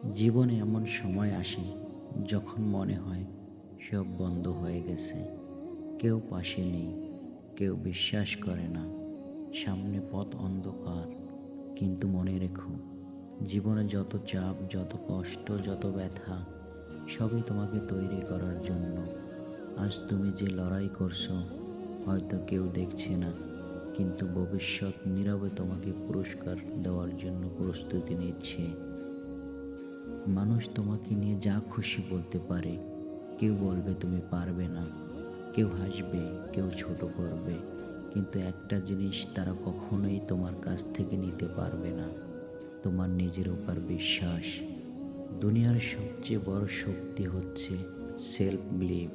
জীবনে এমন সময় আসে যখন মনে হয় সব বন্ধ হয়ে গেছে। কেউ পাশে নেই, কেউ বিশ্বাস করে না, সামনে পথ অন্ধকার। কিন্তু মনে রেখো, জীবনে যত চাপ, যত কষ্ট, যত ব্যথা, সবই তোমাকে তৈরি করার জন্য। আজ তুমি যে লড়াই করছো, হয়তো কেউ দেখছে না, কিন্তু ভবিষ্যৎ নীরবে তোমাকে পুরস্কার দেওয়ার জন্য প্রস্তুতি নিচ্ছে। মানুষ তোমাকে নিয়ে যা খুশি বলতে পারে। কেউ বলবে তুমি পারবে না, কেউ হাসবে, কেউ ছোট করবে, কিন্তু একটা জিনিস তারা কখনোই তোমার কাছ থেকে নিতে পারবে না, তোমার নিজের উপর বিশ্বাস। দুনিয়ার সবচেয়ে বড় শক্তি হচ্ছে সেলফ বিলিভ।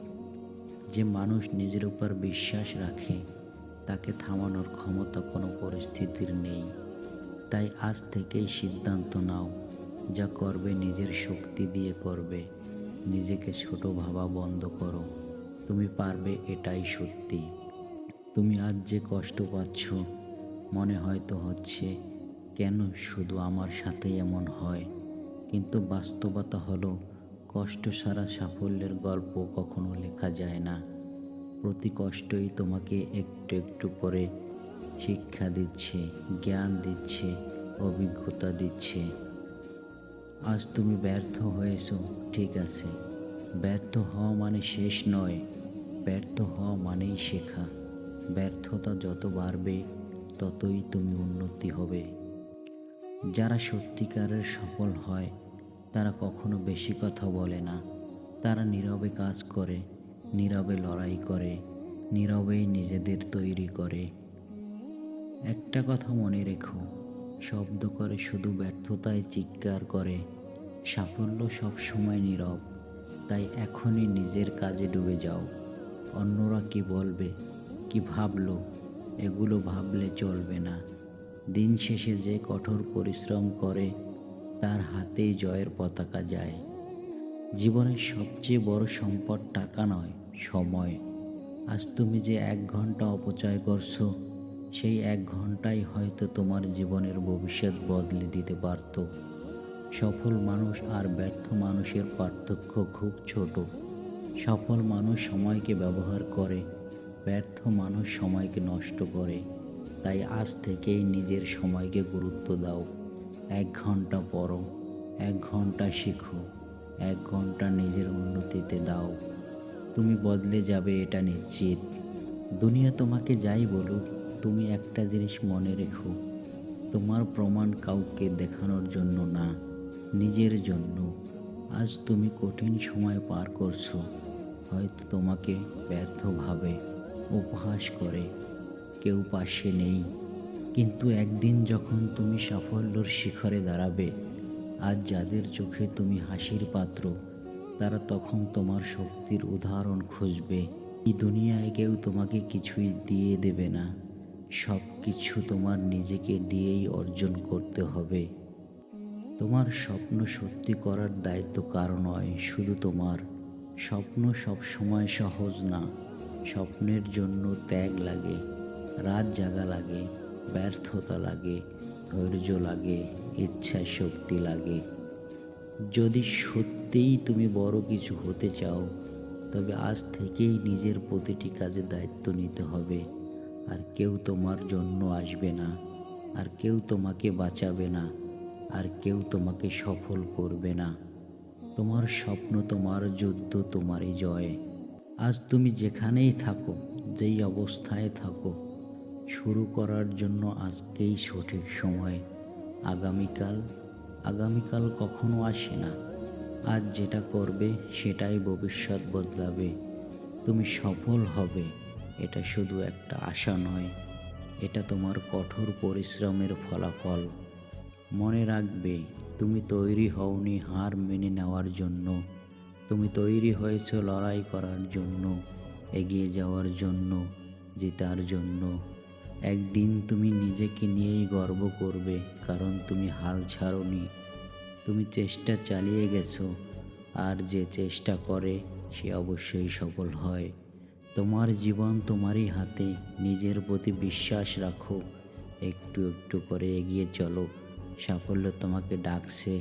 যে মানুষ নিজের উপর বিশ্বাস রাখে, তাকে থামানোর ক্ষমতা কোনো পরিস্থিতির নেই। তাই আজ থেকেই সিদ্ধান্ত নাও, যা করবে নিজের শক্তি দিয়ে করবে। নিজেকে ছোট ভাবা বন্ধ করো। তুমি পারবে, এটাই সত্যি। তুমি আজ যে কষ্ট পাচ্ছ, মনে হয়তো হচ্ছে কেন শুধু আমার সাথেই এমন হয়, কিন্তু বাস্তবতা হলো কষ্ট ছাড়া সাফল্যের গল্প কখনো লেখা যায় না। প্রতি কষ্টই তোমাকে একটু একটু করে শিক্ষা দিচ্ছে, জ্ঞান দিচ্ছে, অভিজ্ঞতা দিচ্ছে। আজ তুমি ব্যর্থ হয়েছো, ঠিক আছে। ব্যর্থ হওয়া মানে শেষ নয়, ব্যর্থ হওয়া মানেই শেখা। ব্যর্থতা যত বাড়বে, ততই তুমি উন্নতি হবে। যারা সত্যিকারের সফল হয়, তারা কখনো বেশি কথা বলে না। তারা নীরবে কাজ করে, নীরবে লড়াই করে, নীরবেই নিজেদের তৈরি করে। একটা কথা মনে রেখো, শব্দ করে শুধু ব্যর্থতায় চিৎকার করে, সাফল্য সবসময় নীরব। তাই এখনই নিজের কাজে ডুবে যাও। অন্যরা কি বলবে, কি ভাবলো, এগুলো ভাবলে চলবে না। দিন শেষে যে কঠোর পরিশ্রম করে, তার হাতেই জয়ের পতাকা যায়। জীবনের সবচেয়ে বড় সম্পদ টাকা নয়, সময়। আজ তুমি যে 1 ঘন্টা অপচয় করছো, সেই 1 ঘন্টাই হয়তো তোমার জীবনের ভবিষ্যৎ বদলে দিতে পারত। সফল মানুষ আর ব্যর্থ মানুষের পার্থক্য খুব ছোট। সফল মানুষ সময়কে ব্যবহার করে, ব্যর্থ মানুষ সময়কে নষ্ট করে। তাই আজ থেকেই নিজের সময়কে গুরুত্ব দাও। 1 ঘন্টা পড়ো, 1 ঘন্টা শিখো, 1 ঘন্টা নিজের উন্নতিতে দাও। তুমি বদলে যাবে, এটা নিশ্চিত। দুনিয়া তোমাকে যাই বলুক, তুমি একটা জিনিস মনে রেখো, তোমার প্রমাণ কাউকে দেখানোর জন্য না, নিজের জন্য। আজ তুমি কঠিন সময় পার করছো, হয়তো তোমাকে ব্যর্থ ভাবে, উপহাস করে, কেউ পাশে নেই, কিন্তু একদিন যখন তুমি সাফল্যের শিখরে দাঁড়াবে, আজ যাদের চোখে তুমি হাসির পাত্র, তারা তখন তোমার শক্তির উদাহরণ খুঁজবে। এই দুনিয়ায় কেউ তোমাকে কিছুই দিয়ে দেবে না, সব কিছু তোমার নিজেকে দিয়েই অর্জন করতে হবে। তোমার স্বপ্ন সত্যি করার দায়িত্ব কারো নয়, শুধু তোমার। স্বপ্ন সব সময় সহজ না, স্বপ্নের জন্য ত্যাগ লাগে, রাত জাগা লাগে, ব্যর্থতা লাগে, ধৈর্য লাগে, ইচ্ছা শক্তি লাগে। যদি সত্যিই তুমি বড় কিছু হতে চাও, তবে আজ থেকেই নিজের প্রতিটি কাজে দায়িত্ব নিতে হবে। আর কেউ তোমার জন্য আসবে না, আর কেউ তোমাকে বাঁচাবে না, আর কেউ তোমাকে সফল করবে না। তোমার স্বপ্ন, তোমার যুদ্ধ, তোমারই জয়। আজ তুমি যেখানেই থাকো, যেই অবস্থায় থাকো, শুরু করার জন্য আজকেই সঠিক সময়। আগামীকাল আগামীকাল কখনো আসে না। আজ যেটা করবে, সেটাই ভবিষ্যৎ বদলাবে। তুমি সফল হবে, এটা শুধু একটা আশা নয়, এটা তোমার কঠোর পরিশ্রমের ফলাফল। মনে রাখবে, তুমি তৈরি হওনি হার মেনে নেওয়ার জন্য, তুমি তৈরি হয়েছ লড়াই করার জন্য, এগিয়ে যাওয়ার জন্য, জেতার জন্য। একদিন তুমি নিজেকে নিয়েই গর্ব করবে, কারণ তুমি হাল ছাড়োনি, তুমি চেষ্টা চালিয়ে গেছো। আর যে চেষ্টা করে, সে অবশ্যই সফল হয়। তোমার জীবন তোমারই হাতে, নিজের প্রতি বিশ্বাস রাখো, একটু একটু করে এগিয়ে চলো। সাফল্য তোমাকে ডাকছে,